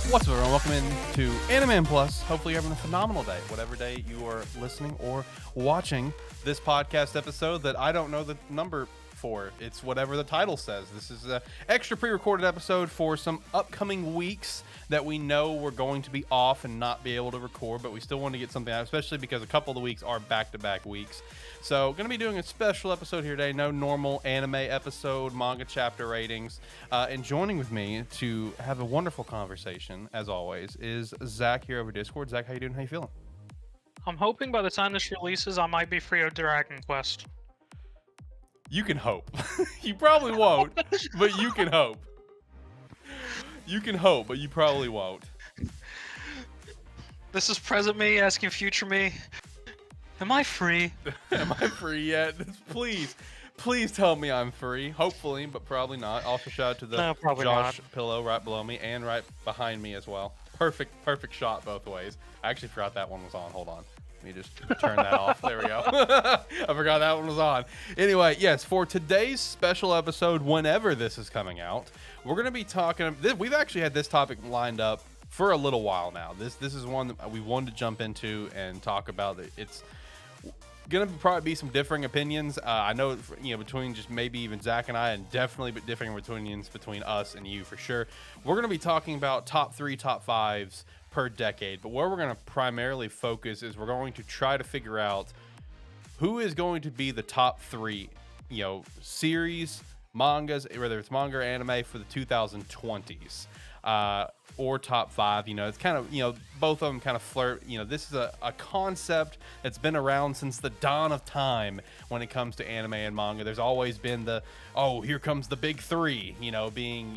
What's up, everyone? Welcome in to AniMan Plus. Hopefully, you're having a phenomenal day, whatever day you are listening or watching this podcast episode that I don't know the number for. It's whatever the title says. This is an extra pre-recorded episode for some upcoming weeks that we know we're going to be off and not be able to record, but we still want to get something out, especially because a couple of the weeks are back-to-back weeks. So, going to be doing a special episode here today. No normal anime episode, manga chapter ratings. And joining with me to have a wonderful conversation, as always, is Zach here over Discord. Zach, how you doing? How you feeling? I'm hoping by the time this releases, I might be free of Dragon Quest. You can hope. You probably won't, but you can hope. You can hope, but you probably won't. This is present me asking future me, am I free? Am I free yet? Please tell me I'm free. Hopefully, but probably not. Also, shout out to the Josh pillow right below me and right behind me as well. Perfect shot both ways. I actually forgot that one was on. Hold on. Let me just turn that off. There we go. I forgot that one was on. Anyway, yes, for today's special episode, whenever this is coming out, we're going to be talking. We've actually had this topic lined up for a little while now. This is one that we wanted to jump into and talk about. It's going to probably be some differing opinions. I know, between just maybe even Zach and I, and definitely differing opinions between us and you for sure. We're going to be talking about top 3, top 5s per decade, but where we're going to primarily focus is we're going to try to figure out who is going to be the top 3, series, mangas, whether it's manga or anime for the 2020s, or top 5. It's kind of, both of them kind of flirt. This is a concept that's been around since the dawn of time when it comes to anime and manga. There's always been here comes the big 3, being,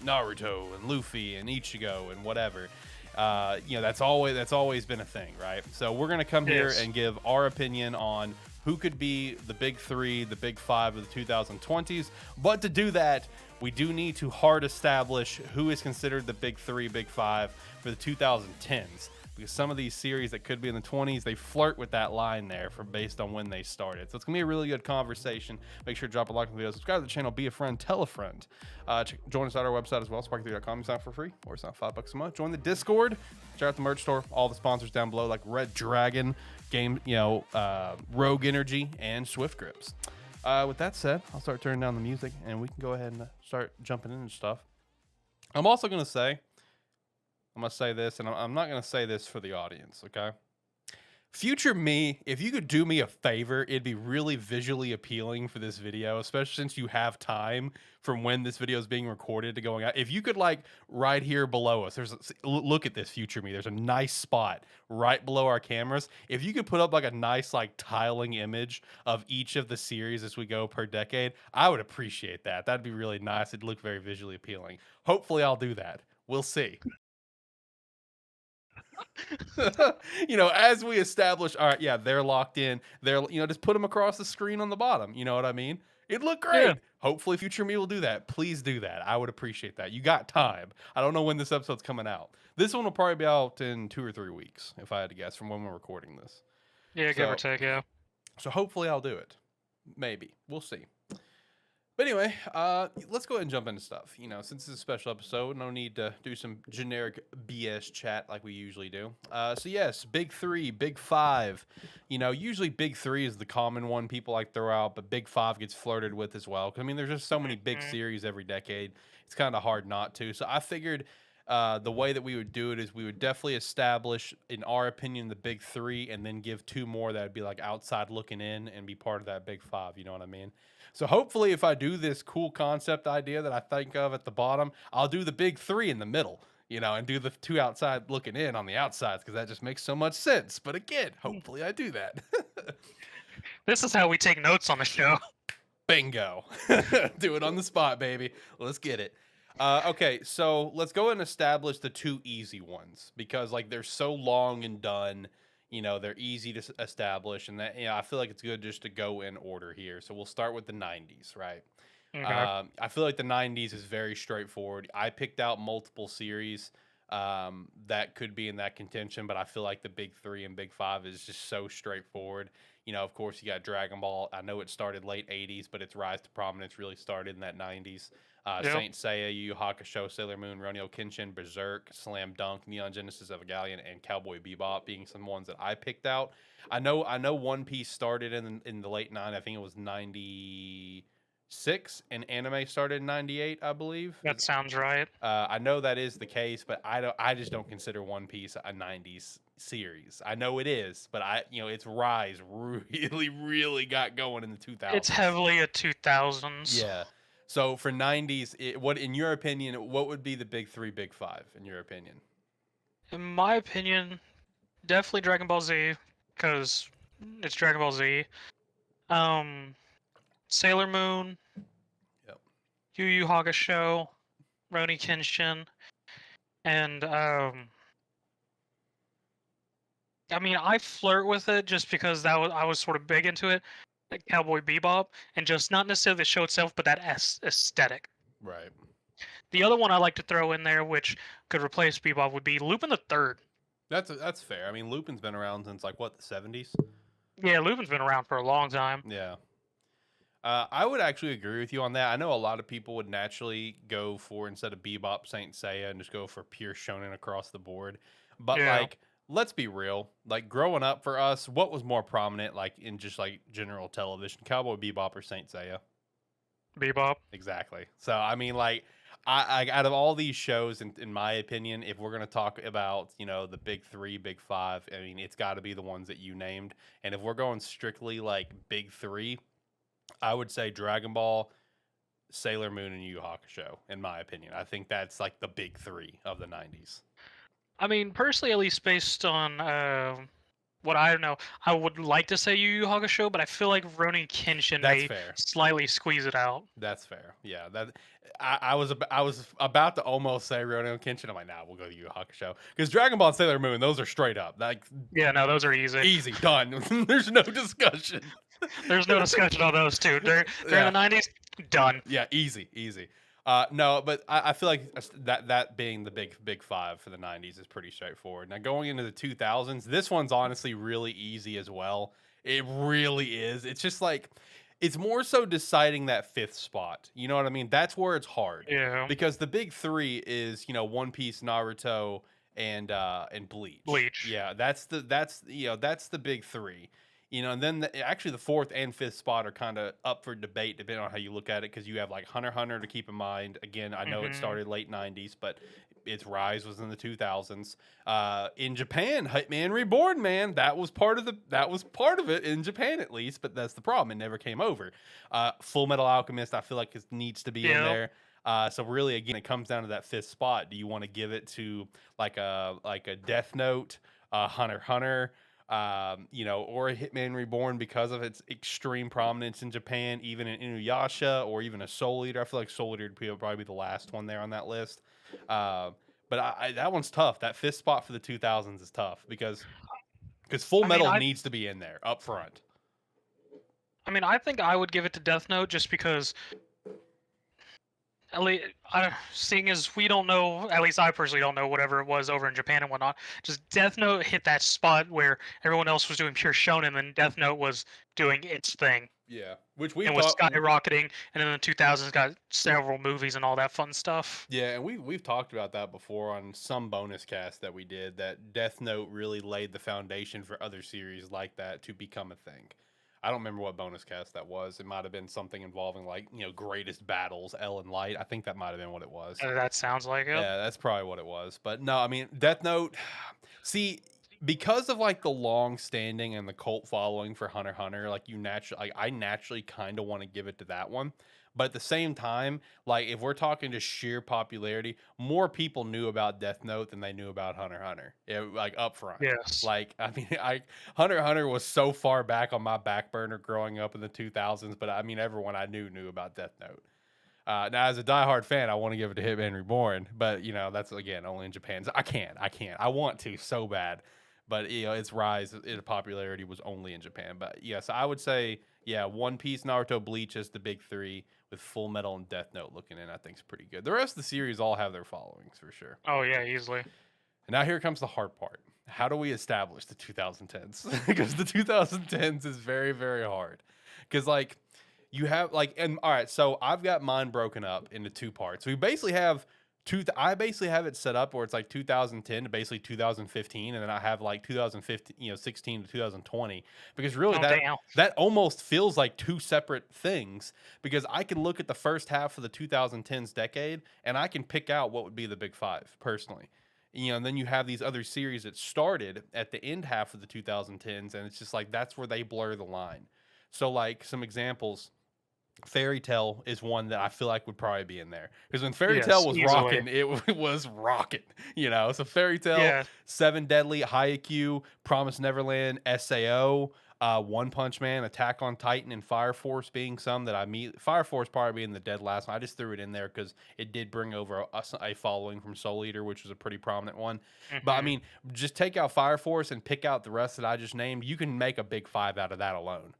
Naruto and Luffy and Ichigo and whatever. That's always been a thing, right? So we're going to come here and give our opinion on who could be the big 3, the big 5 of the 2020s. But to do that, we do need to hard establish who is considered the big 3, big 5 for the 2010s. Because some of these series that could be in the 20s, they flirt with that line there based on when they started. So it's going to be a really good conversation. Make sure to drop a like on the video, subscribe to the channel, be a friend, tell a friend. Join us at our website as well, SparkE3.com. Sign up for free, or it's not $5 a month. Join the Discord. Check out the merch store. All the sponsors down below, like Red Dragon, Rogue Energy, and Swift Grips. With that said, I'll start turning down the music, and we can go ahead and start jumping into stuff. I'm also going to say this, and I'm not going to say this for the audience, okay? Future me, if you could do me a favor, it'd be really visually appealing for this video, especially since you have time from when this video is being recorded to going out. If you could, right here below us, look at this, future me. There's a nice spot right below our cameras. If you could put up, a nice, tiling image of each of the series as we go per decade, I would appreciate that. That'd be really nice. It'd look very visually appealing. Hopefully, I'll do that. We'll see. As we establish, all right, yeah, they're locked in. They're, just put them across the screen on the bottom. You know what I mean? It'd look great. Yeah. Hopefully, future me will do that. Please do that. I would appreciate that. You got time. I don't know when this episode's coming out. This one will probably be out in 2 or 3 weeks, if I had to guess, from when we're recording this. Yeah, give or take, yeah. So hopefully I'll do it. Maybe. We'll see. But anyway, let's go ahead and jump into stuff. Since it's a special episode, no need to do some generic BS chat like we usually do. So yes, big 3, big 5. Usually big 3 is the common one people like throw out, but big 5 gets flirted with as well. There's just so many big series every decade. It's kind of hard not to. So I figured the way that we would do it is we would definitely establish, in our opinion, the big 3, and then give 2 more that would be outside looking in and be part of that big 5. You know what I mean? So hopefully if I do this cool concept idea that I think of at the bottom, I'll do the big 3 in the middle, and do the 2 outside looking in on the outsides, because that just makes so much sense. But again, hopefully I do that. This is how we take notes on the show. Bingo. Do it on the spot, baby. Let's get it. Okay, so let's go and establish the 2 easy ones, because they're so long and done. They're easy to establish, and that I feel like it's good just to go in order here. So we'll start with the 90s, right? Okay. I feel like the 90s is very straightforward. I picked out multiple series that could be in that contention, but I feel like the big 3 and big 5 is just so straightforward. You know, of course, you got Dragon Ball. I know it started late 80s, but its rise to prominence really started in that 90s. Yep. Saint Seiya, Yu Yu Hakusho, Sailor Moon, Ronyo Kenshin, Berserk, Slam Dunk, Neon Genesis Evangelion, and Cowboy Bebop being some ones that I picked out. I know One Piece started in the late 90s. I think it was 96, and anime started in 98, I believe. That sounds right. I know that is the case, but I just don't consider One Piece a 90s series. I know it is, but its rise really, really got going in the 2000s. It's heavily a 2000s. Yeah. So for 90s, what in your opinion, what would be the big three, big five in your opinion? In my opinion, definitely Dragon Ball Z, because it's Dragon Ball Z. Sailor Moon. Yep. Yu Yu Hakusho, Rurouni Kenshin, and I mean, I flirt with it just because I was sort of big into it, like Cowboy Bebop, and just not necessarily the show itself, but that aesthetic. Right. The other one I like to throw in there, which could replace Bebop, would be Lupin the Third. That's fair. I mean, Lupin's been around since like what, the 70s? Yeah, Lupin's been around for a long time. Yeah. I would actually agree with you on that. I know a lot of people would naturally go for, instead of Bebop, Saint Seiya, and just go for pure shonen across the board. But like, let's be real. Like growing up for us, what was more prominent, like in just like general television, Cowboy Bebop or Saint Seiya? Bebop. Exactly. So I mean, like, I out of all these shows, in my opinion, if we're gonna talk about the big three, big five, I mean, it's got to be the ones that you named. And if we're going strictly like big three, I would say Dragon Ball, Sailor Moon, and Yu Yu Hakusho, in my opinion. I think that's like the big three of the 90s. I mean, personally, at least based on what I know, I would like to say Yu Yu Hakusho, but I feel like Rurouni Kenshin may slightly squeeze it out. That's fair. Yeah, I was about to almost say Rurouni Kenshin. I'm like, nah, we'll go to Yu Yu Hakusho, because Dragon Ball and Sailor Moon, those are straight up. Like, yeah, no, those are easy. Easy, done. There's no discussion. There's no discussion on those two. During the 90s, done. Yeah, easy. No, but I feel like that being the big five for the 90s is pretty straightforward. Now going into the 2000s, this one's honestly really easy as well. It really is. It's just like, it's more so deciding that fifth spot. You know what I mean? That's where it's hard. Yeah. Because the big three is One Piece, Naruto, and Bleach. Bleach. Yeah, that's the big three. And then actually the fourth and fifth spot are kind of up for debate depending on how you look at it, because you have like Hunter x Hunter to keep in mind. Again, I know it started late 90s, but its rise was in the 2000s. In Japan, Hitman Reborn, man, that was part of it in Japan at least, but that's the problem. It never came over. Full Metal Alchemist, I feel like it needs to be in there. So really, again, it comes down to that fifth spot. Do you want to give it to like a Death Note, Hunter x Hunter, or a Hitman Reborn because of its extreme prominence in Japan, even in Inuyasha, or even a Soul Eater? I feel like Soul Eater would probably be the last one there on that list. But that one's tough. That fifth spot for the 2000s is tough because Full Metal needs to be in there up front. I mean, I think I would give it to Death Note just because, at least, seeing as we don't know, at least I personally don't know whatever it was over in Japan and whatnot, just Death Note hit that spot where everyone else was doing pure shonen and Death Note was doing its thing. Yeah, which we was skyrocketing, and in the 2000s got several movies and all that fun stuff. Yeah, and we've talked about that before on some bonus cast that we did, that Death Note really laid the foundation for other series like that to become a thing. I don't remember what bonus cast that was. It might have been something involving like, greatest battles, L and Light. I think that might have been what it was. That sounds like it. Yeah, that's probably what it was. But no, I mean, Death Note, see, because of like the long standing and the cult following for Hunter x Hunter, like I naturally kind of want to give it to that one. But at the same time, like if we're talking just sheer popularity, more people knew about Death Note than they knew about Hunter x Hunter. Like up front. Yes. Like, I mean, Hunter x Hunter was so far back on my back burner growing up in the 2000s, but I mean, everyone I knew about Death Note. Now, as a diehard fan, I want to give it to Hitman Reborn, but that's again only in Japan. So I can't. I want to so bad, but its rise in popularity was only in Japan. But yes, I would say One Piece, Naruto, Bleach is the big three, with Full Metal and Death Note looking in. I think is pretty good. The rest of the series all have their followings for sure. Oh yeah, easily. And now here comes the hard part. how do we establish the 2010s? Because the 2010s is very, very hard. Because like you have like, and all right, so I've got mine broken up into two parts. We basically have I basically have it set up where it's like 2010 to basically 2015, and then I have like 2015, 16 to 2020. Because really that almost feels like two separate things. Because I can look at the first half of the 2010s decade, and I can pick out what would be the big five personally. And then you have these other series that started at the end half of the 2010s, and it's just like that's where they blur the line. So like some examples, Fairy Tail is one that I feel like would probably be in there because when Fairy Tail was rocking, it was rocking. So Fairy Tail, Seven Deadly, Haikyuu, Promise Neverland, Sao, One Punch Man, Attack on Titan, and Fire Force being some that I meet. Fire Force probably being the dead last one. I just threw it in there because it did bring over a following from Soul Eater, which was a pretty prominent one. But I mean, just take out Fire Force and pick out the rest that I just named. You can make a big five out of that alone.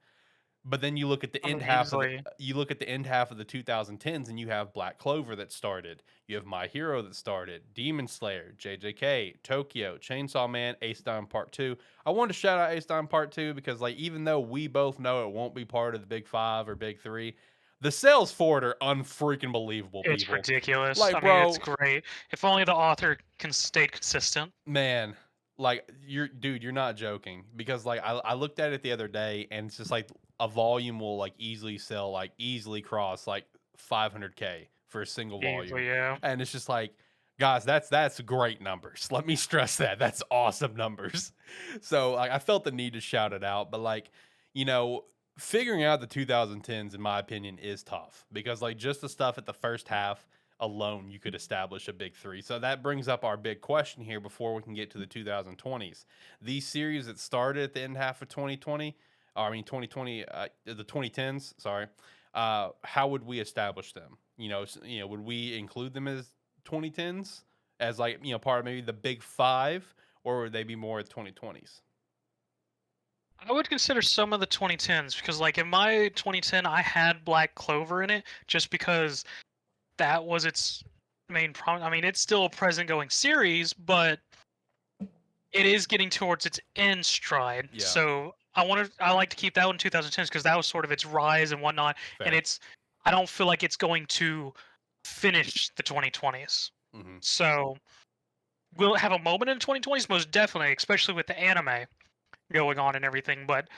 But then you look at the end half of the 2010s, and you have Black Clover that started. You have My Hero that started, Demon Slayer, JJK, Tokyo, Chainsaw Man, Ace Dime Part 2. I wanted to shout out Ace Dime Part 2 because like even though we both know it won't be part of the big five or big three, the sales for it are unfreaking believable. It's ridiculous. Like, I mean, it's great. If only the author can stay consistent. Man, like you're not joking because like I looked at it the other day and it's just like a volume will like easily sell like easily cross like 500K for a single volume. Easily, yeah. And it's just like, guys, that's great numbers. Let me stress that. That's awesome numbers. So like I felt the need to shout it out, but like, figuring out the 2010s in my opinion is tough because like just the stuff at the first half alone you could establish a big three. So that brings up our big question here before we can get to the 2020s. These series that started at the end half of 2020, the 2010s, sorry. How would we establish them? Would we include them as 2010s as like, part of maybe the big five, or would they be more 2020s? I would consider some of the 2010s because like in my 2010 I had Black Clover in it just because that was its main problem. I mean, it's still a present going series, but it is getting towards its end stride. Yeah. So I like to keep that one in 2010s because that was sort of its rise and whatnot. Fair. And I don't feel like it's going to finish the 2020s. Mm-hmm. So we'll have a moment in the 2020s, most definitely, especially with the anime going on and everything. But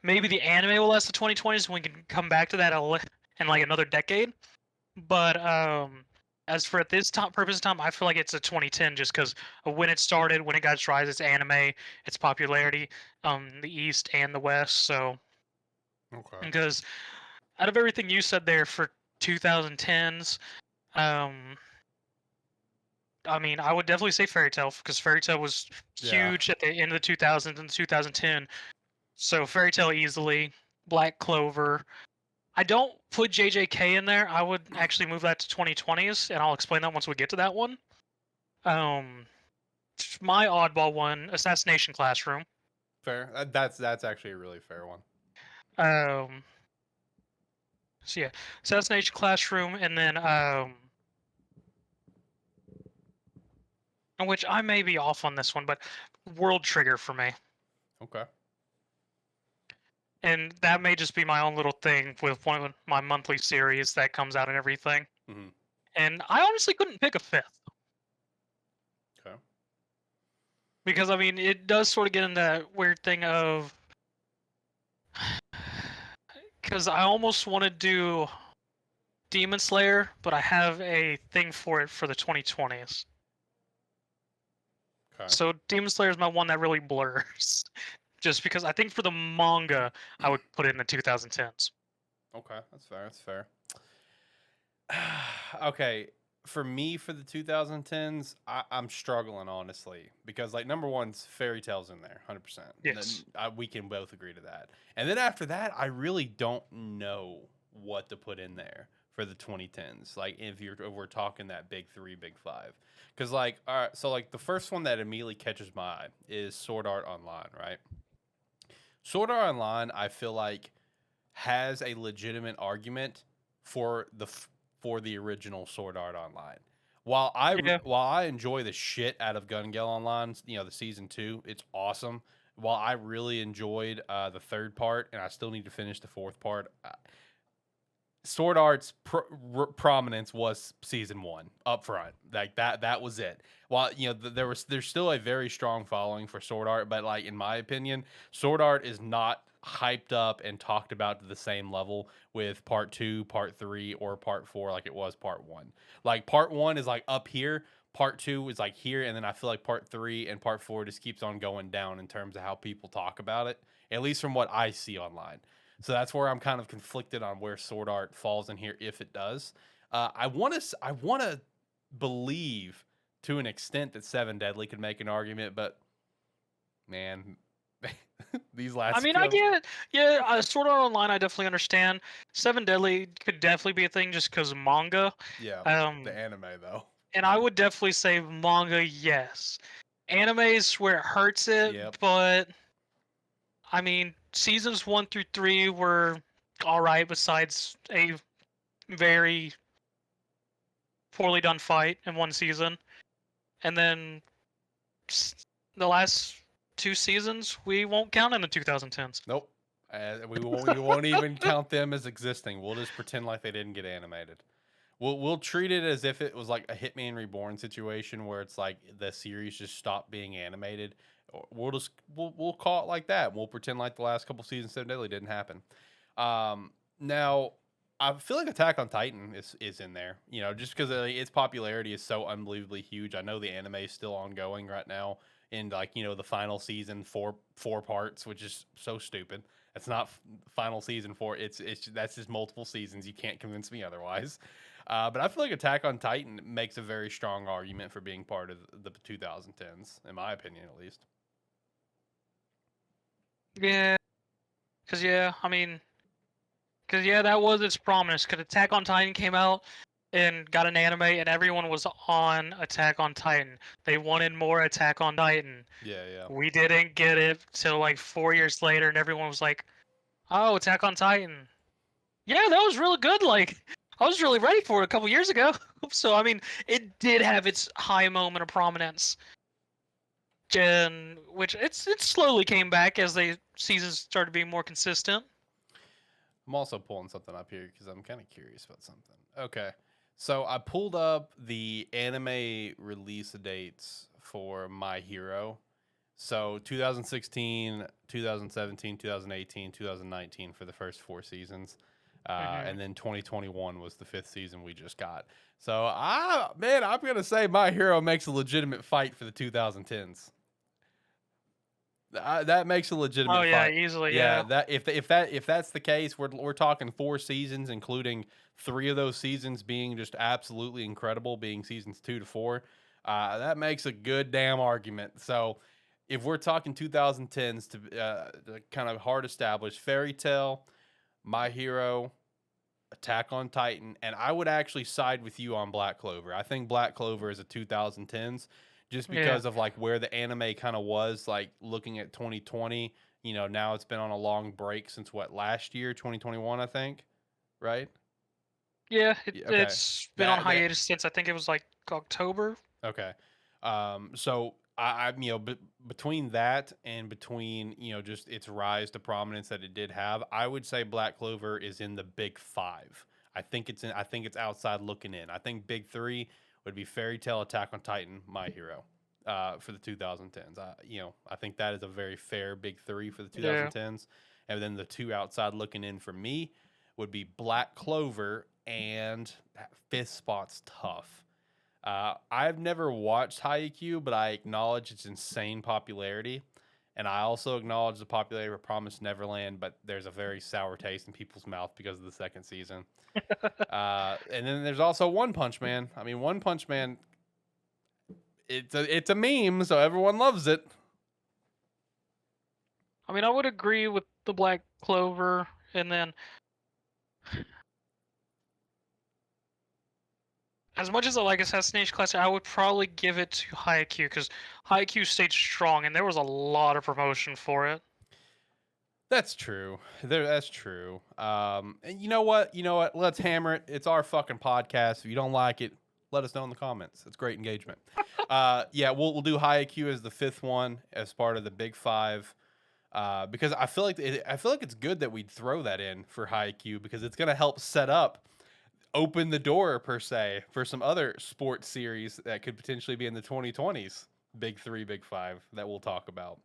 maybe the anime will last the 2020s and we can come back to that in like another decade. But as for at this purpose of time, I feel like it's a 2010 just because of when it started, when it got its rise, its anime, its popularity, the East and the West. So, okay. Because out of everything you said there for 2010s, I mean, I would definitely say Fairy Tail because Fairy Tail was huge at the end of the 2000s and 2010. So Fairy Tail easily, Black Clover. I don't put JJK in there. I would actually move that to 2020s, and I'll explain that once we get to that one. My oddball one, Assassination Classroom. Fair. That's actually a really fair one. So yeah, Assassination Classroom, and then which I may be off on this one, but World Trigger for me. Okay. And that may just be my own little thing with one of my monthly series that comes out and everything. Mm-hmm. And I honestly couldn't pick a fifth. Okay. Because, I mean, it does sort of get in that weird thing of... Because I almost want to do Demon Slayer, but I have a thing for it for the 2020s. Okay. So Demon Slayer is my one that really blurs. Just because I think for the manga, I would put it in the 2010s. Okay, that's fair. That's fair. Okay, for me, for the 2010s, I'm struggling, honestly. Because, like, number one, Fairy Tail's in there, 100%. Yes. We can both agree to that. And then after that, I really don't know what to put in there for the 2010s. Like, if we're talking that big three, big five. Because, like, all right, so, like, the first one that immediately catches my eye is Sword Art Online, right? Sword Art Online, I feel like, has a legitimate argument for the original Sword Art Online. While I enjoy the shit out of Gun Gale Online, the season 2, it's awesome. While I really enjoyed the third part, and I still need to finish the fourth part, Sword Art's prominence was season 1 up front. Like that was it. While there's still a very strong following for Sword Art, but like in my opinion, Sword Art is not hyped up and talked about to the same level with part 2, part 3, or part 4 like it was part 1. Like part 1 is like up here, part 2 is like here, and then I feel like part 3 and part 4 just keeps on going down in terms of how people talk about it, at least from what I see online. So that's where I'm kind of conflicted on where Sword Art falls in here, if it does. I want to believe to an extent that Seven Deadly could make an argument, but man, these last. I mean, I get it. Yeah, Sword Art Online, I definitely understand. Seven Deadly could definitely be a thing just because manga. Yeah, the anime though. And I would definitely say manga, yes. Anime is where it hurts it, but I mean, seasons 1 through 3 were all right, besides a very poorly done fight in one season, and then the last 2 seasons we won't count in the 2010s. Nope, we won't even count them as existing. We'll just pretend like they didn't get animated. We'll treat it as if it was like a Hitman Reborn situation where it's like the series just stopped being animated. We'll call it like that. We'll pretend like the last couple seasons of Seven Deadly didn't happen. Now I feel like Attack on Titan is in there, just because its popularity is so unbelievably huge. I know the anime is still ongoing right now in like the final season, four parts, which is so stupid. It's not final season 4. That's just multiple seasons. You can't convince me otherwise. But I feel like Attack on Titan makes a very strong argument for being part of the 2010s, in my opinion, at least. Yeah, because that was its prominence. Because Attack on Titan came out and got an anime, and everyone was on Attack on Titan. They wanted more Attack on Titan. Yeah. We didn't get it till like 4 years later, and everyone was like, "Oh, Attack on Titan. Yeah, that was really good. Like, I was really ready for it a couple years ago." So I mean, it did have its high moment of prominence. Which it slowly came back as the seasons started being more consistent. I'm also pulling something up here because I'm kind of curious about something. Okay, so I pulled up the anime release dates for My Hero. So 2016, 2017, 2018, 2019 for the first 4 seasons. And then 2021 was the 5th season we just got. So I'm going to say My Hero makes a legitimate fight for the 2010s. That makes a legitimate fight. Oh yeah, easily. Yeah. That if that's the case, we're talking 4 seasons, including 3 of those seasons being just absolutely incredible, being seasons 2 to 4. That makes a good damn argument. So if we're talking 2010s to kind of hard established, Fairy Tail, My Hero, Attack on Titan, and I would actually side with you on Black Clover. I think Black Clover is a 2010s. Just because of like where the anime kind of was, like looking at 2020, now it's been on a long break since last year, 2021, I think, right? Yeah, it's been on hiatus since I think it was like October. Okay, so I between that and between just its rise to prominence that it did have, I would say Black Clover is in the big 5. I think it's outside looking in. I think big 3 would be Fairy Tail, Attack on Titan, My Hero, for the 2010s. I think that is a very fair big 3 for the 2010s. Yeah. And then the 2 outside looking in for me would be Black Clover, and that 5th spot's tough. I've never watched Haikyuu, but I acknowledge its insane popularity. And I also acknowledge the popularity of Promised Neverland, but there's a very sour taste in people's mouth because of the 2nd season. And then there's also One Punch Man. I mean, One Punch Man, it's a meme, so everyone loves it. I mean, I would agree with the Black Clover, and then as much as I like Assassination Classroom, I would probably give it to Haikyuu, because Haikyuu stayed strong, and there was a lot of promotion for it. That's true. That's true. And you know what? Let's hammer it. It's our fucking podcast. If you don't like it, Let us know in the comments. It's great engagement. Yeah, we'll do Haikyuu as the 5th one as part of the big 5. Because I feel like it's good that we'd throw that in for Haikyuu because it's gonna help open the door per se for some other sports series that could potentially be in the 2020s. Big 3, big 5 that we'll talk about.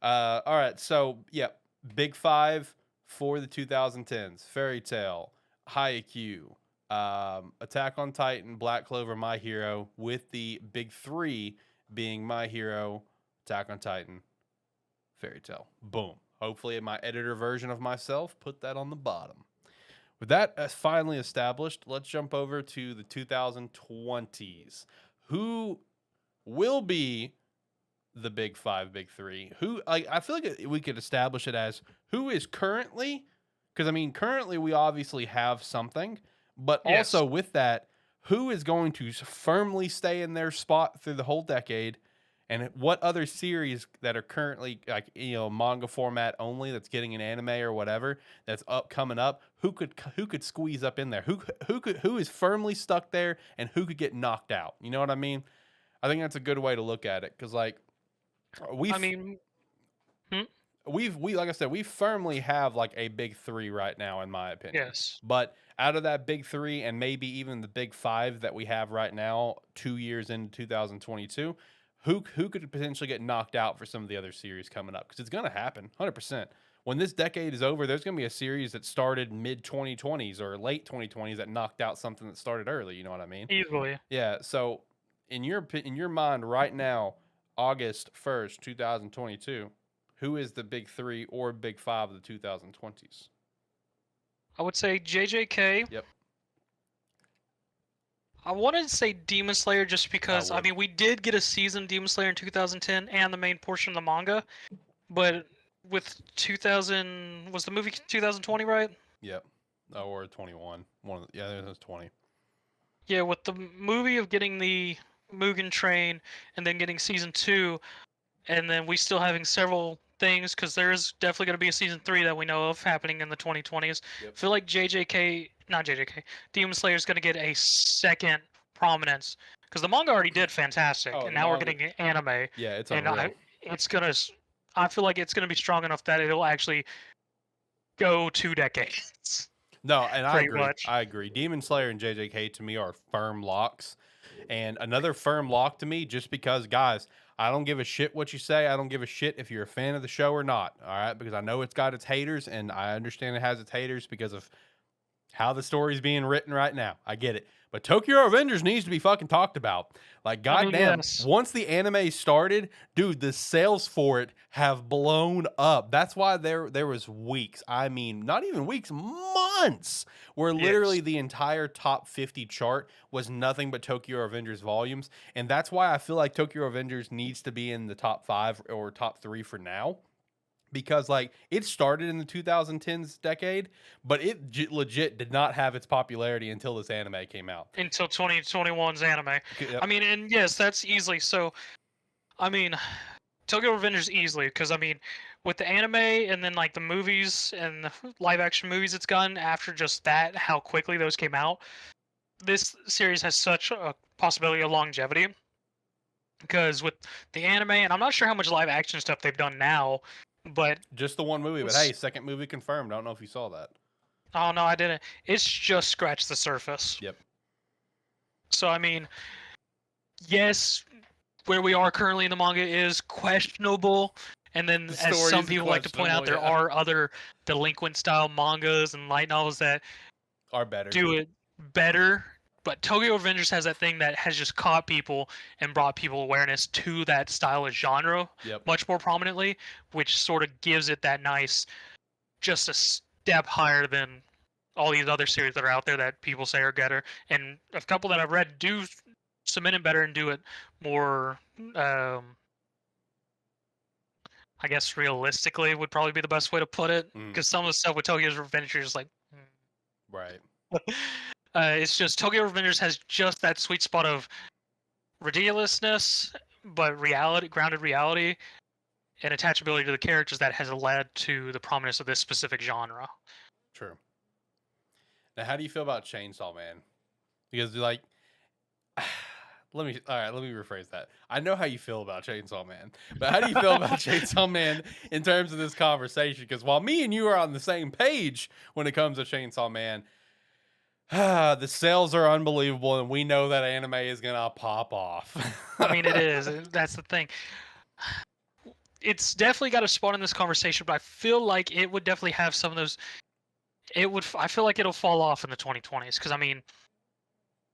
All right, so yeah, big 5 for the 2010s: Fairy Tail, Haikyuu, Attack on Titan, Black Clover, My Hero, with the big 3 being My Hero, Attack on Titan, Fairy Tail. Boom. Hopefully my editor version of myself put that on the bottom. With that finally established, let's jump over to the 2020s. Who will be the big 5, big 3? Who, I feel like we could establish it as who is currently, because I mean, currently we obviously have something, but also with that, who is going to firmly stay in their spot through the whole decade, and what other series that are currently manga format only that's getting an anime or whatever that's coming up, who could squeeze up in there? Who is firmly stuck there, and who could get knocked out? You know what I mean? I think that's a good way to look at it, because like we like I said, we firmly have like a big 3 right now, in my opinion. Yes. But out of that big 3, and maybe even the big 5 that we have right now, 2 years into 2022, who could potentially get knocked out for some of the other series coming up? Because it's going to happen, 100%. When this decade is over, there's going to be a series that started mid-2020s or late 2020s that knocked out something that started early. You know what I mean? Easily. Yeah. So in your mind right now, August 1st, 2022, who is the big 3 or big 5 of the 2020s? I would say JJK. Yep. I wanted to say Demon Slayer just because, I mean, we did get a season of Demon Slayer in 2010 and the main portion of the manga, but with 2000, was the movie 2020, right? Yep. Oh, or 21. Yeah, it was 20. Yeah, with the movie of getting the Mugen Train and then getting season 2, and then we still having several things, because there is definitely going to be a season 3 that we know of happening in the 2020s. Yep. I feel like Demon Slayer is going to get a second prominence, because the manga already did fantastic, and now we're getting an anime. Yeah, it's and unreal. I feel like it's gonna be strong enough that it'll actually go 2 decades. No, and I agree. Much. I agree. Demon Slayer and JJK to me are firm locks. And another firm lock to me, just because, guys, I don't give a shit what you say. I don't give a shit if you're a fan of the show or not. All right, because I know it's got its haters, and I understand it has its haters because of how the story's being written right now. I get it. But Tokyo Revengers needs to be fucking talked about. Like, goddamn, once the anime started, dude, the sales for it have blown up. That's why there was weeks, I mean, not even weeks, months, where literally the entire top 50 chart was nothing but Tokyo Revengers volumes. And that's why I feel like Tokyo Revengers needs to be in the top 5 or top 3 for now. Because, like, it started in the 2010s decade, but it legit did not have its popularity until this anime came out. Until 2021's anime. Yep. I mean, and yes, that's easily. So, I mean, Tokyo Revengers easily, because, I mean, with the anime and then, like, the movies and the live-action movies it's gotten after just that, how quickly those came out, this series has such a possibility of longevity. Because with the anime, and I'm not sure how much live-action stuff they've done now, but just the one movie. But hey, second movie confirmed. I don't know if you saw that. Oh no, I didn't. It's just scratched the surface. Yep. So I mean, yes, where we are currently in the manga is questionable, and then as some people like to point out, there are other delinquent style mangas and light novels that are better. Do it better. But Tokyo Revengers has that thing that has just caught people and brought people awareness to that style of genre much more prominently, which sort of gives it that nice, just a step higher than all these other series that are out there that people say are better. And a couple that I've read do cement it better and do it more, I guess realistically would probably be the best way to put it. Because some of the stuff with Tokyo's Revengers is like... Right. It's just Tokyo Revengers has just that sweet spot of ridiculousness, but grounded reality, and attachability to the characters that has led to the prominence of this specific genre. True. Now, how do you feel about Chainsaw Man? Because, like, Let me rephrase that. I know how you feel about Chainsaw Man, but how do you feel about Chainsaw Man in terms of this conversation? Because while me and you are on the same page when it comes to Chainsaw Man, the sales are unbelievable, and we know that anime is gonna pop off. I mean, it is. That's the thing. It's definitely got a spot in this conversation, but I feel like it would definitely have some of those. I feel like it'll fall off in the 2020s because I mean,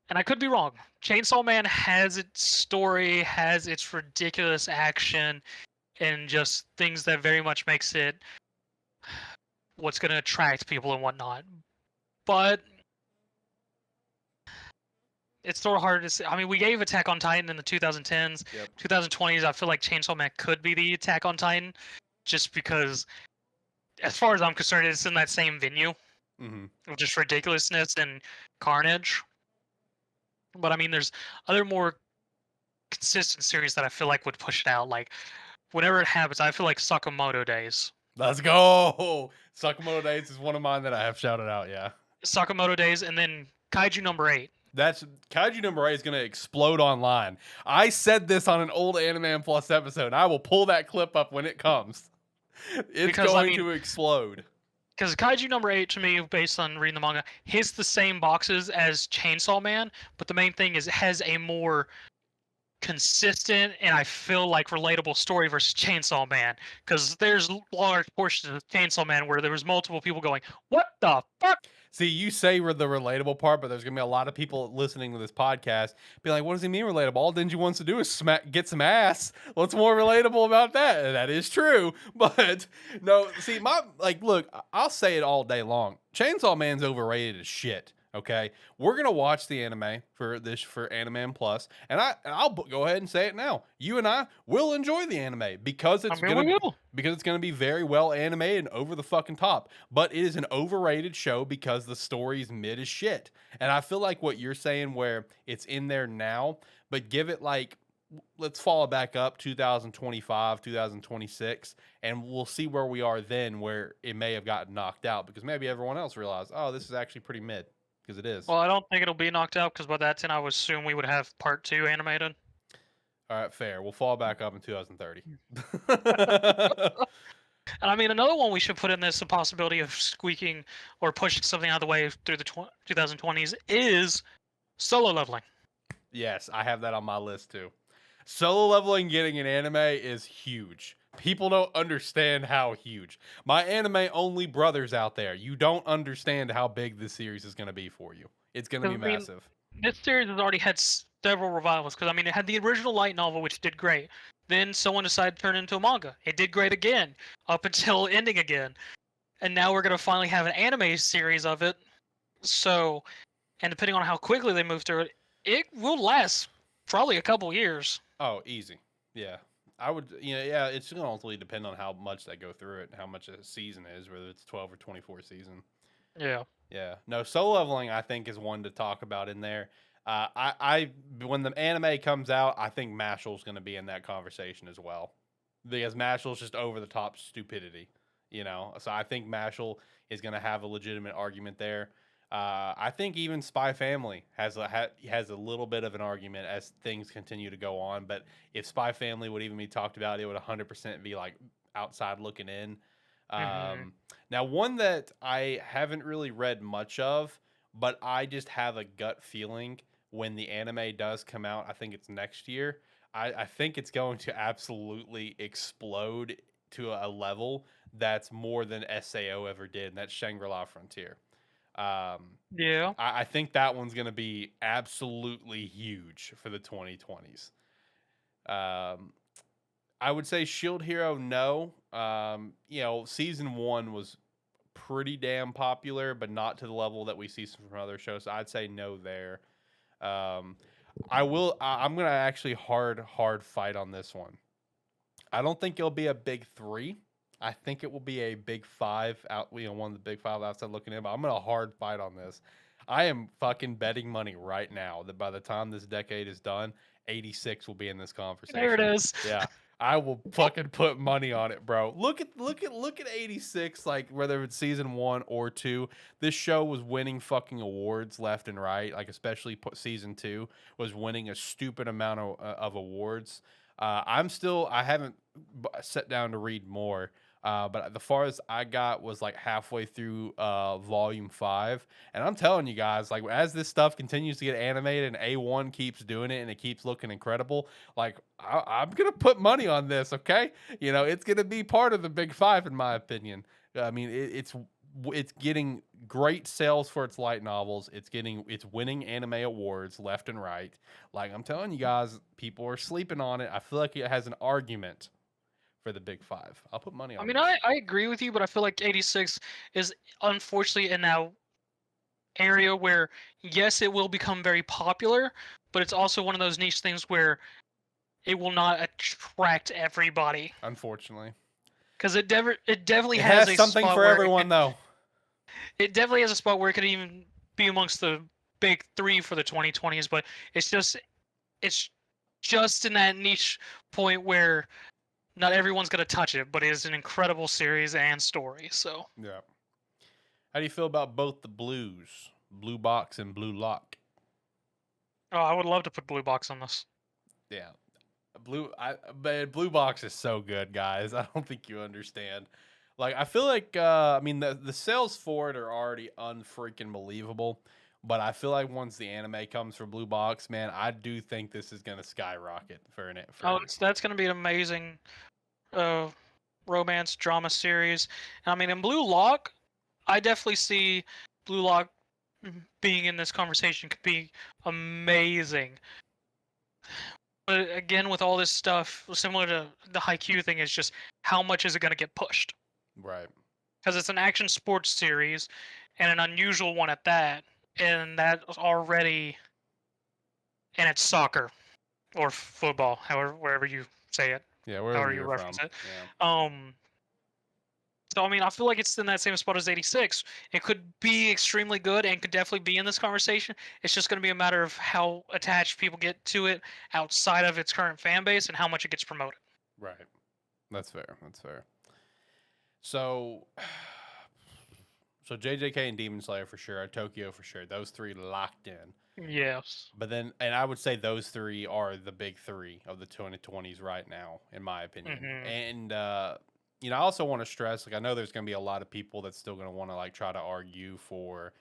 and I could be wrong. Chainsaw Man has its story, has its ridiculous action, and just things that very much makes it what's going to attract people and whatnot. But it's sort of hard to say. I mean, we gave Attack on Titan in the 2010s. Yep. 2020s, I feel like Chainsaw Man could be the Attack on Titan, just because, as far as I'm concerned, it's in that same venue of just ridiculousness and carnage. But I mean, there's other more consistent series that I feel like would push it out. Like, whenever it happens, I feel like Sakamoto Days. Let's go! Sakamoto Days is one of mine that I have shouted out, yeah. Sakamoto Days, and then Kaiju number 8. That's Kaiju number 8 is going to explode online. I said this on an old AniMan Plus episode. I will pull that clip up when it comes. It's going to explode. Because Kaiju number 8, to me, based on reading the manga, hits the same boxes as Chainsaw Man, but the main thing is it has a more consistent and I feel like relatable story versus Chainsaw Man. Because there's large portions of Chainsaw Man where there was multiple people going, "What the fuck?" See, you say the relatable part, but there's going to be a lot of people listening to this podcast be like, what does he mean relatable? All Denji wants to do is get some ass. What's more relatable about that? And that is true. But no, see, look, I'll say it all day long. Chainsaw Man's overrated as shit. Okay, we're gonna watch the anime for AniMan Plus, and I'll go ahead and say it now. You and I will enjoy the anime because it's gonna be very well animated and over the fucking top. But it is an overrated show because the story is mid as shit. And I feel like what you're saying, where it's in there now, but give it like, let's follow back up 2025, 2026, and we'll see where we are then, where it may have gotten knocked out because maybe everyone else realized, oh, this is actually pretty mid. Because it is. Well, I don't think it'll be knocked out because by that time I would assume we would have part 2 animated. All right, fair. We'll fall back up in 2030. And I mean, another one we should put in this, a possibility of squeaking or pushing something out of the way through the 2020s is solo leveling. Yes, I have that on my list too. Solo leveling getting an anime is huge. People don't understand how huge. My anime-only brothers out there, you don't understand how big this series is going to be for you. It's going to be massive. This series has already had several revivals, because, I mean, it had the original light novel, which did great. Then someone decided to turn it into a manga. It did great again, up until ending again. And now we're going to finally have an anime series of it. So, and depending on how quickly they move through it, it will last probably a couple years. Oh, easy. Yeah. I would, it's going to ultimately depend on how much they go through it and how much a season is, whether it's 12 or 24 season. Yeah. Yeah. No, solo leveling, I think, is one to talk about in there. When the anime comes out, I think Mashl's going to be in that conversation as well. Because Mashl's just over the top stupidity, So I think Mashal is going to have a legitimate argument there. I think even Spy Family has a little bit of an argument as things continue to go on. But if Spy Family would even be talked about, it would 100% be like outside looking in. Now, one that I haven't really read much of, but I just have a gut feeling when the anime does come out, I think it's next year. I think it's going to absolutely explode to a level that's more than SAO ever did, and that's Shangri-La Frontier. Yeah. I think that one's going to be absolutely huge for the 2020s. I would say Shield Hero, no. Season 1 was pretty damn popular, but not to the level that we see from other shows. So I'd say no there. I'm going to actually hard fight on this one. I don't think it'll be a big 3. I think it will be a big 5 out, one of the big 5 outside looking in, but I'm going to hard fight on this. I am fucking betting money right now that by the time this decade is done, 86 will be in this conversation. There it is. Yeah. I will fucking put money on it, bro. Look at 86, like whether it's season 1 or 2. This show was winning fucking awards left and right, like especially season 2 was winning a stupid amount of awards. I haven't sat down to read more. But the farthest I got was like halfway through volume 5. And I'm telling you guys, like as this stuff continues to get animated and A1 keeps doing it and it keeps looking incredible, like I'm gonna put money on this, okay? You know, it's gonna be part of the big 5 in my opinion. I mean, it's getting great sales for its light novels. It's winning anime awards left and right. Like I'm telling you guys, people are sleeping on it. I feel like it has an argument for the big 5. I'll put money on I mean, this. I agree with you, but I feel like 86 is unfortunately in that area where, yes, it will become very popular, but it's also one of those niche things where it will not attract everybody. Unfortunately. Because it definitely It has has a something spot for where everyone, though. It definitely has a spot where it could even be amongst the big 3 for the 2020s, but it's just in that niche point where not everyone's gonna touch it, but it is an incredible series and story. So Yeah. How do you feel about both the blues, Blue Box and Blue Lock? oh, I would love to put Blue Box on this. Yeah, Blue Box is so good, guys. I don't think you understand. Like, I feel like, I mean, the sales for it are already unfreaking believable. But I feel like once the anime comes for Blue Box, man, I do think this is gonna skyrocket for an. That's gonna be an amazing romance drama series. I mean, in Blue Lock, I definitely see Blue Lock being in this conversation could be amazing. But again, with all this stuff, similar to the Haikyuu thing, is just how much is it going to get pushed? Right. Because it's an action sports series, and an unusual one at that, and that's already, and it's soccer or football, however wherever you say it, Yeah, however wherever you you're reference from. it. Yeah. So I mean, I feel like it's in that same spot as 86. It could be extremely good and could definitely be in this conversation. It's just going to be a matter of how attached people get to it outside of its current fan base and how much it gets promoted. Right. That's fair. That's fair. So, JJK and Demon Slayer for sure, Tokyo for sure. Those 3 locked in. Yes. But then, and I would say those 3 are the big 3 of the 2020s right now, in my opinion. Mm-hmm. And you know, I also want to stress, like, I know there's going to be a lot of people that's still going to want to like try to argue for,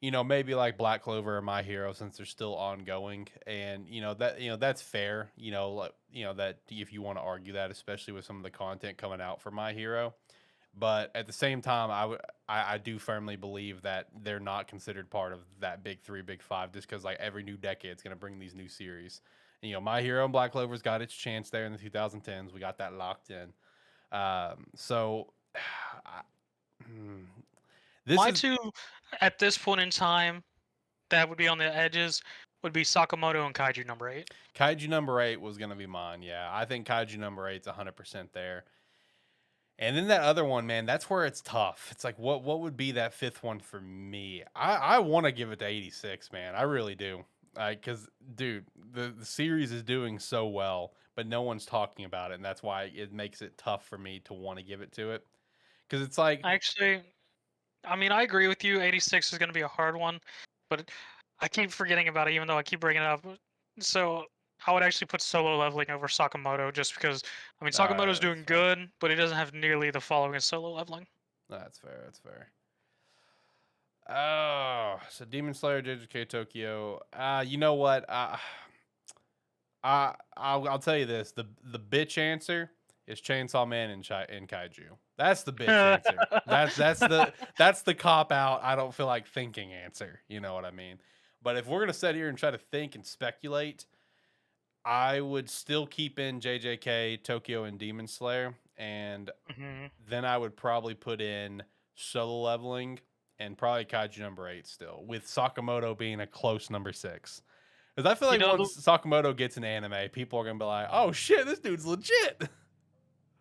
you know, maybe like Black Clover or My Hero since they're still ongoing, and you know that's fair. You know, like, you know that if you want to argue that, especially with some of the content coming out for My Hero. But at the same time, I do firmly believe that they're not considered part of that big 3, big 5, just because like every new decade is going to bring these new series. And, you know, My Hero and Black Clover's got its chance there in the 2010s. We got that locked in. So My 2 at this point in time that would be on the edges would be Sakamoto and Kaiju number 8. Kaiju number 8 was going to be mine. Yeah, I think Kaiju number 8's 100% there. And then that other one, man, that's where it's tough. It's like, what would be that 5th one for me? I want to give it to 86, man. I really do. Because, dude, the series is doing so well, but no one's talking about it, and that's why it makes it tough for me to want to give it to it. Because it's like... Actually, I mean, I agree with you. 86 is going to be a hard one, but I keep forgetting about it, even though I keep bringing it up. So I would actually put Solo Leveling over Sakamoto, just because, I mean, Sakamoto's doing good, but he doesn't have nearly the following as Solo Leveling. That's fair. That's fair. Oh, so Demon Slayer, JJK, Tokyo. You know what? I'll tell you this: the bitch answer is Chainsaw Man and Kaiju. That's the bitch answer. That's the cop out. I don't feel like thinking answer. You know what I mean? But if we're gonna sit here and try to think and speculate, I would still keep in JJK, Tokyo, and Demon Slayer, and then I would probably put in Solo Leveling and probably Kaiju number 8 still, with Sakamoto being a close number 6. Because I feel like once Sakamoto gets an anime, people are gonna be like, "Oh shit, this dude's legit."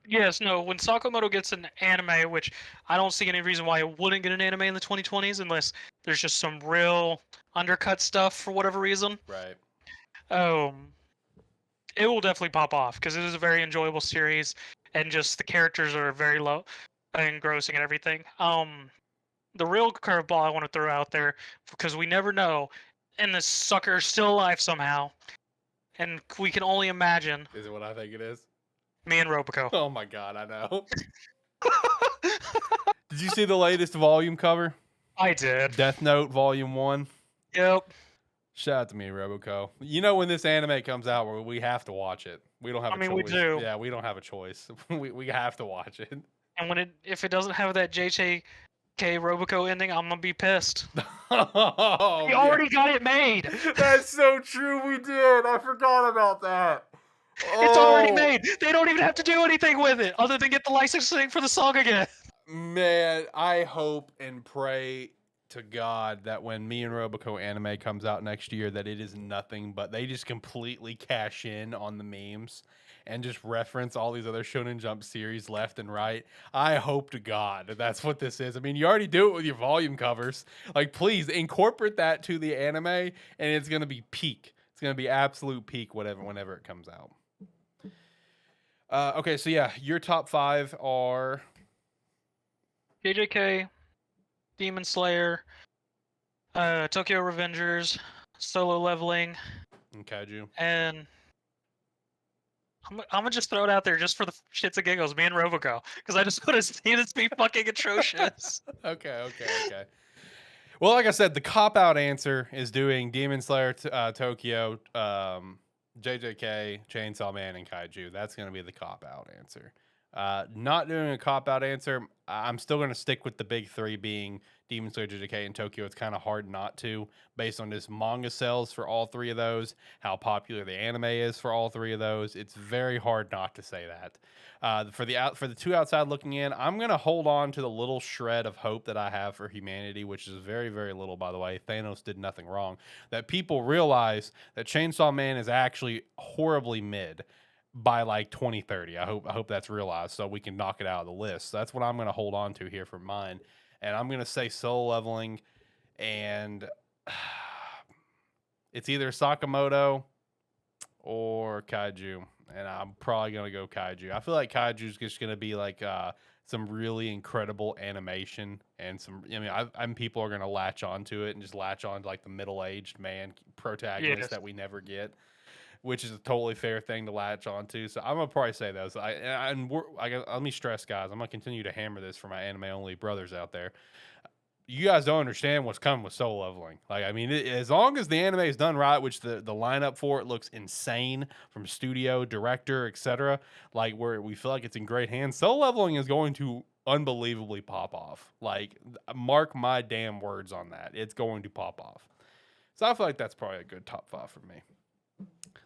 Yes, no. When Sakamoto gets an anime, which I don't see any reason why it wouldn't get an anime in the 2020s, unless there's just some real undercut stuff for whatever reason. Right. it will definitely pop off because it is a very enjoyable series, and just the characters are very low, engrossing and everything. The real curveball I want to throw out there, because we never know, and this sucker is still alive somehow, and we can only imagine. Is it what I think it is? Me and Robico. Oh my god, I know. Did you see the latest volume cover? I did. Death Note Volume 1. Yep. Shout out to me, Robico. You know when this anime comes out, we have to watch it. We don't have a choice. we do. Yeah, we don't have a choice. we have to watch it. And if it doesn't have that JJK Robico ending, I'm gonna be pissed. Oh, we already got it made. That's so true. We did. I forgot about that. It's already made. They don't even have to do anything with it other than get the licensing for the song again. Man, I hope and pray to God that when Me and Robico anime comes out next year, that it is nothing but they just completely cash in on the memes and just reference all these other Shonen Jump series left and right. I hope to God that that's what this is. I mean, you already do it with your volume covers. Like, please incorporate that to the anime, and it's going to be peak. It's going to be absolute peak whenever it comes out. Okay, so yeah, your top 5 are JJK, Demon Slayer, Tokyo Revengers, Solo Leveling, and Kaiju. And I'm gonna just throw it out there just for the shits and giggles, me and Robico, because I just want to see this be fucking atrocious. Okay. Well, like I said, the cop-out answer is doing Demon Slayer, Tokyo, JJK, Chainsaw Man, and Kaiju. That's going to be the cop-out answer. Not doing a cop-out answer, I'm still going to stick with the big 3 being Demon Slayer, JJK, and Tokyo. It's kind of hard not to, based on this manga sales for all 3 of those, how popular the anime is for all 3 of those. It's very hard not to say that. For the 2 outside looking in, I'm going to hold on to the little shred of hope that I have for humanity, which is very, very little, by the way. Thanos did nothing wrong. That people realize that Chainsaw Man is actually horribly mid by like 2030. I hope that's realized so we can knock it out of the list. So that's what I'm going to hold on to here for mine. And I'm going to say Soul Leveling, and it's either Sakamoto or Kaiju. And I'm probably going to go Kaiju. I feel like Kaiju is just going to be like some really incredible animation and I'm people are going to latch onto it and just latch on to like the middle-aged man protagonist that we never get, which is a totally fair thing to latch onto. So I'm going to probably say those. Let me stress, guys, I'm going to continue to hammer this for my anime-only brothers out there. You guys don't understand what's coming with Soul Leveling. Like, I mean, as long as the anime is done right, which the lineup for it looks insane from studio, director, etc., like where we feel like it's in great hands, Soul Leveling is going to unbelievably pop off. Like, mark my damn words on that. It's going to pop off. So I feel like that's probably a good top 5 for me.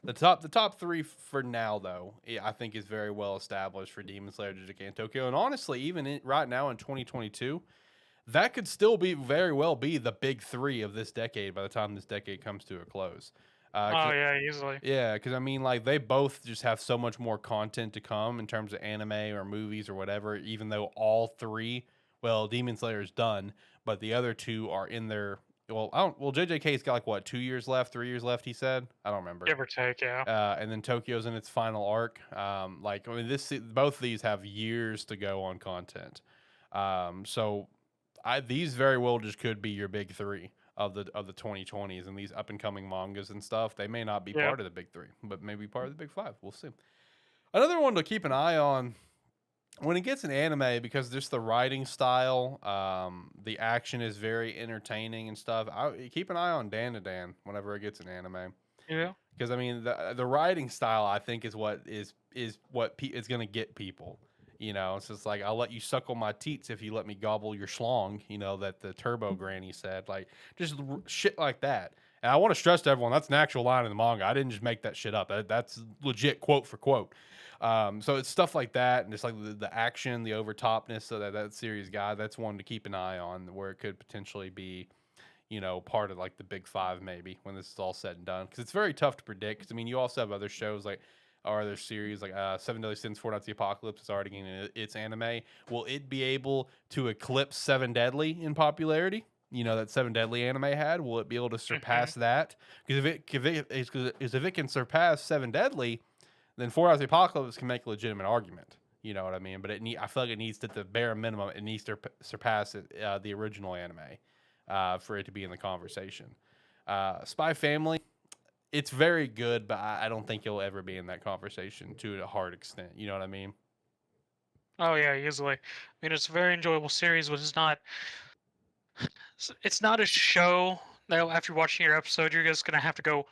The top 3 for now, though, I think is very well established for Demon Slayer, JJK, and Tokyo. And honestly, even right now in 2022, that could still very well be the big 3 of this decade by the time this decade comes to a close. Yeah, easily. Yeah, because I mean, like, they both just have so much more content to come in terms of anime or movies or whatever, even though all 3, well, Demon Slayer's done, but the other 2 are in their... Well, JJK's got like what, 2 years left, 3 years left, he said? I don't remember. Give or take, yeah. And then Tokyo's in its final arc. Both of these have years to go on content. So these very well just could be your big 3 of the 2020s, and these up and coming mangas and stuff. They may not be part of the big 3, but maybe part of the big 5. We'll see. Another one to keep an eye on when it gets an anime, because just the writing style, the action is very entertaining and stuff. Keep an eye on Dan whenever it gets an anime. Yeah. Because I mean, the writing style, I think, is what is going to get people. You know, it's just like, I'll let you suckle my teats if you let me gobble your schlong. You know, that the Turbo Granny said, like, just shit like that. And I want to stress to everyone, that's an actual line in the manga. I didn't just make that shit up. That's legit quote for quote. So it's stuff like that, and just like the action, the overtopness. So that series guide, that's one to keep an eye on, where it could potentially be, you know, part of like the big 5 maybe when this is all said and done. Because it's very tough to predict. Because I mean, you also have other shows like, or other series like 7 Deadly Sins, Four Nights of the Apocalypse is already getting its anime. Will it be able to eclipse 7 Deadly in popularity? You know, that 7 Deadly anime had. Will it be able to surpass that? Because if it can surpass 7 Deadly, then 4 Hours of the Apocalypse can make a legitimate argument. You know what I mean? But I feel like it needs to, at the bare minimum, it needs to surpass the original anime for it to be in the conversation. Spy Family, it's very good, but I don't think it'll ever be in that conversation to a hard extent. You know what I mean? Oh yeah, easily. I mean, it's a very enjoyable series, but it's not a show that after watching your episode, you're just gonna have to go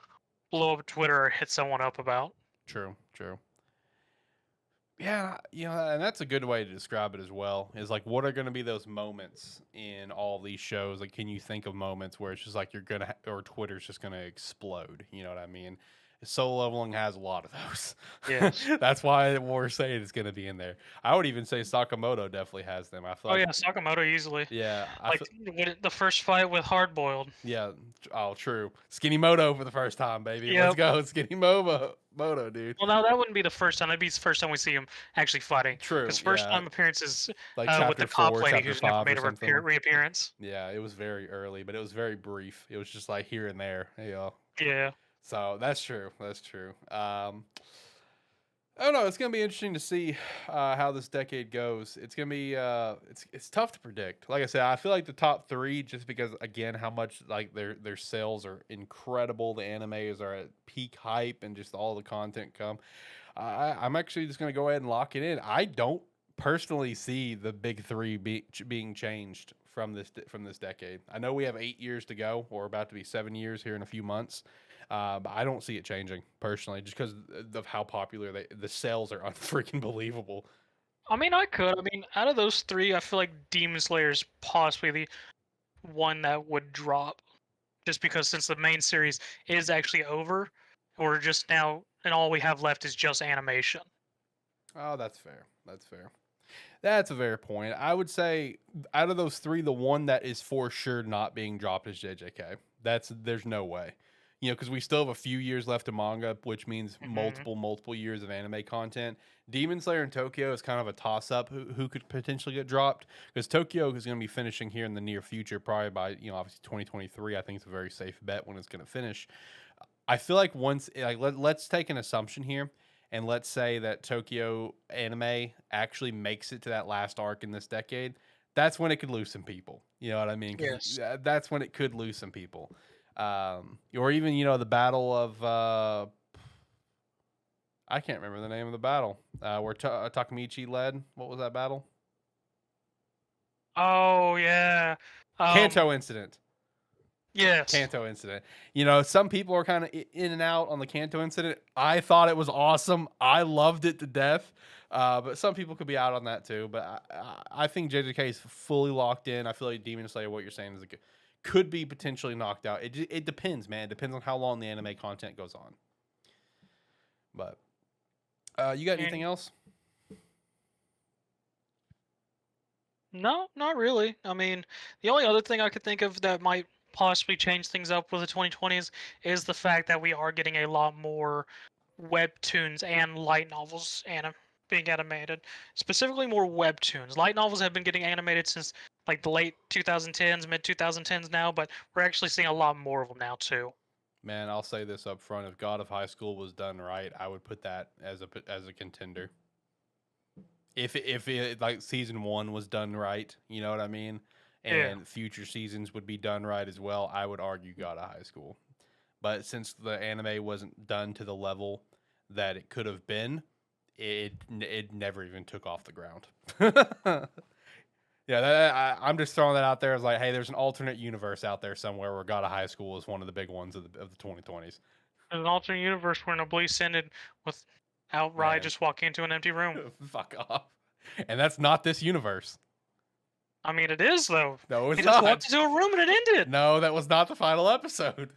blow up Twitter or hit someone up about. True. Yeah, and that's a good way to describe it as well. Is like, what are going to be those moments in all these shows? Like, can you think of moments where it's just like or Twitter's just gonna explode? You know what I mean? Solo Leveling has a lot of those. Yes. That's why we're saying it's going to be in there. I would even say Sakamoto definitely has them. I feel yeah, Sakamoto easily. Yeah. The first fight with Hard Boiled. Yeah. Oh, true. Skinny Moto for the first time, baby. Yep. Let's go. Skinny Moto, dude. Well, no, that wouldn't be the first time. That'd be the first time we see him actually fighting. True. His first time appearance is like with the cop lady who's never made a reappearance. Yeah, it was very early, but it was very brief. It was just like here and there. Yeah. So that's true. I don't know. It's gonna be interesting to see how this decade goes. It's gonna be it's tough to predict. Like I said, I feel like the top 3, just because again how much like their sales are incredible. The animes are at peak hype, and just all the content come. I'm actually just gonna go ahead and lock it in. I don't personally see the big 3 being changed from this decade. I know we have 8 years to go, or about to be 7 years here in a few months. But I don't see it changing personally, just because of how popular the sales are unfreaking believable. I mean, out of those 3, I feel like Demon Slayer is possibly the one that would drop, just because since the main series is actually over, we're just now, and all we have left is just animation. Oh, that's fair. That's a fair point. I would say out of those 3, the one that is for sure not being dropped is JJK. There's no way. Because we still have a few years left of manga, which means multiple years of anime content. Demon Slayer and Tokyo is kind of a toss-up who could potentially get dropped, because Tokyo is going to be finishing here in the near future, probably by obviously 2023. I think it's a very safe bet when it's going to finish. I feel like let's take an assumption here, and let's say that Tokyo anime actually makes it to that last arc in this decade. That's when it could lose some people. You know what I mean? Yes. That's when it could lose some people. Or even the battle of I can't remember the name of the battle where Takamichi led. What was that battle? Oh yeah, Kanto incident. Yes, Kanto incident. Some people are kind of in and out on the Kanto incident. I thought it was awesome. I loved it to death. But some people could be out on that too. But I think JJK is fully locked in. I feel like Demon Slayer, what you're saying, is could be potentially knocked out. It depends, man. It depends on how long the anime content goes on. But you got anything else? No, not really. I mean, the only other thing I could think of that might possibly change things up with the 2020s is the fact that we are getting a lot more webtoons and light novels being animated. Specifically more webtoons. Light novels have been getting animated since like the late 2010s, mid 2010s now, but we're actually seeing a lot more of them now too. Man, I'll say this up front: if God of High School was done right, I would put that as a contender. If it like season 1 was done right, you know what I mean, and future seasons would be done right as well, I would argue God of High School. But since the anime wasn't done to the level that it could have been, it never even took off the ground. Yeah, I'm just throwing that out there as like, hey, there's an alternate universe out there somewhere where God of High School is one of the big ones of the 2020s. There's an alternate universe where Noblesse ended without Rai just walking into an empty room. Fuck off. And that's not this universe. I mean, it is, though. No, it's he not. He just walked into a room and it ended. No, that was not the final episode.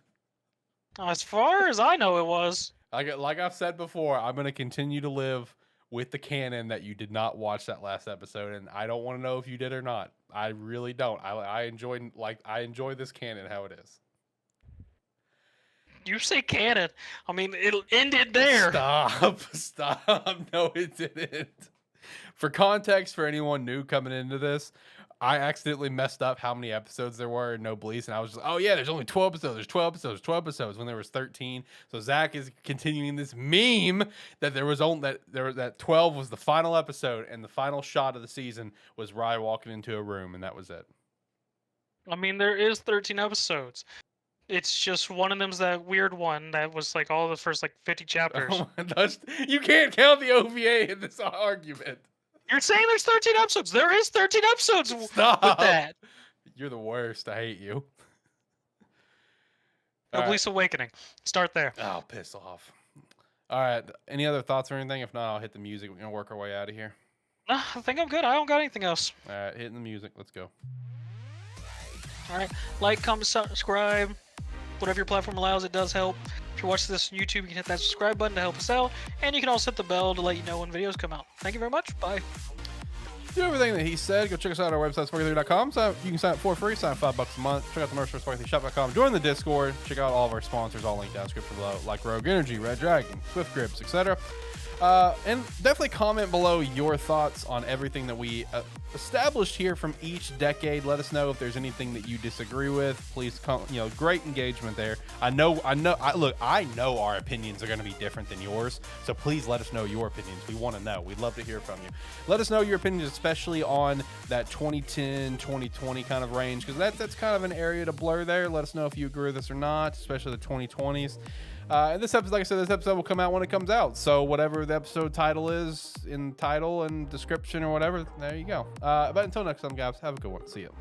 As far as I know, it was. Like I've said before, I'm going to continue to live with the canon that you did not watch that last episode, and I don't want to know if you did or not. I really don't. I enjoy this canon how it is. You say canon. I mean, it ended there. Stop. No, it didn't. For context, for anyone new coming into this, I accidentally messed up how many episodes there were in No Bleeds, and I was just, oh yeah, there's only 12 episodes. There's 12 episodes. There's 12 episodes when there was 13. So Zach is continuing this meme that there was only that 12 was the final episode, and the final shot of the season was Rye walking into a room, and that was it. I mean, there is 13 episodes. It's just one of them's that weird one that was like all the first like 50 chapters. Oh my gosh, you can't count the OVA in this argument. You're saying there's 13 episodes. There is 13 episodes. Stop. With that. You're the worst. I hate you. Noblesse Awakening. Start there. Oh, piss off. All right. Any other thoughts or anything? If not, I'll hit the music. We're going to work our way out of here. No, I think I'm good. I don't got anything else. All right. Hitting the music. Let's go. All right. Like, comment, subscribe. Whatever your platform allows, it does help. If you're watching this on YouTube, you can hit that subscribe button to help us out. And you can also hit the bell to let you know when videos come out. Thank you very much. Bye. Do everything that he said. Go check us out on our website, SparkE3.com. So you can sign up for free. Sign up $5 a month. Check out the merch for SparkE3Shop.com. Join the Discord. Check out all of our sponsors. All linked down in the description below, like Rogue Energy, Red Dragon, Swift Grips, etc. And definitely comment below your thoughts on everything that we established here from each decade. Let us know if there's anything that you disagree with. Please, great engagement there. I know our opinions are going to be different than yours, so please let us know your opinions. We want to know. We'd love to hear from you. Let us know your opinions, especially on that 2010, 2020 kind of range, because that's kind of an area to blur there. Let us know if you agree with us or not, especially the 2020s. And this episode, like I said, this episode will come out when it comes out. So whatever the episode title is in title and description or whatever, there you go. But until next time, guys, have a good one. See you.